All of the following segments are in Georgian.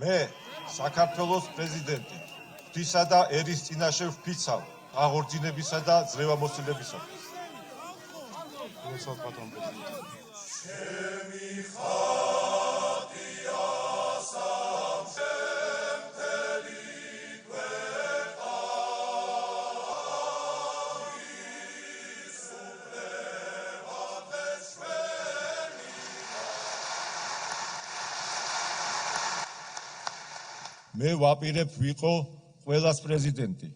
მე საქართველოს პრეზიდენტი ღვთისა და ერის წინაშე ვფიცავ აღორძინებისა და ძლევამოსილებისათვის. მე ვაპირებ ვიყო ყველას პრეზიდენტი.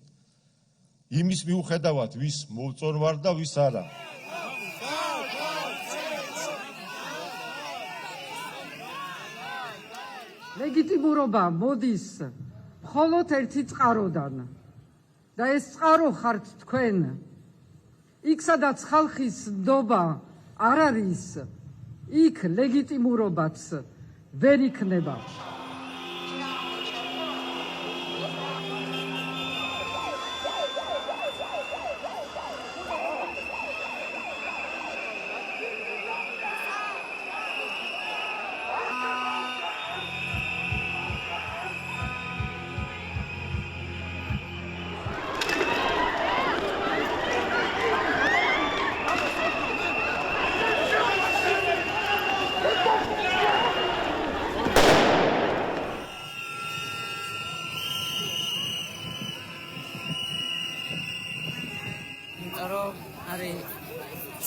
იმის მიუხედავად, ვის მოვწონვარ და ვის არა. ლეგიტიმურობა მოდის მხოლოდ ერთი წყაროდან და ეს წყარო ხართ თქვენ. იქ სადაც ხალხის ნდობა არ არის, იქ ლეგიტიმურობაც ვერ იქნება.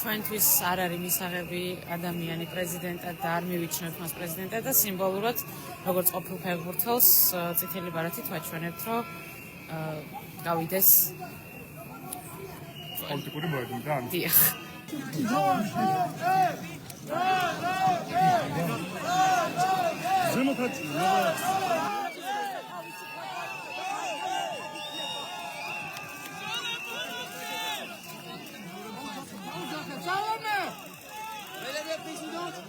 ჩვენთვის არ არის მისაღები ადამიანი პრეზიდენტად და არ მივიჩნევთ მას პრეზიდენტად და სიმბოლურად როგორც ყოფილ ფეხბურთელს წითელი ბარათით ვაჩვენებთ, რომ გავიდეს პოლიტიკური მოედნიდან. დიახ. Madame la Présidente,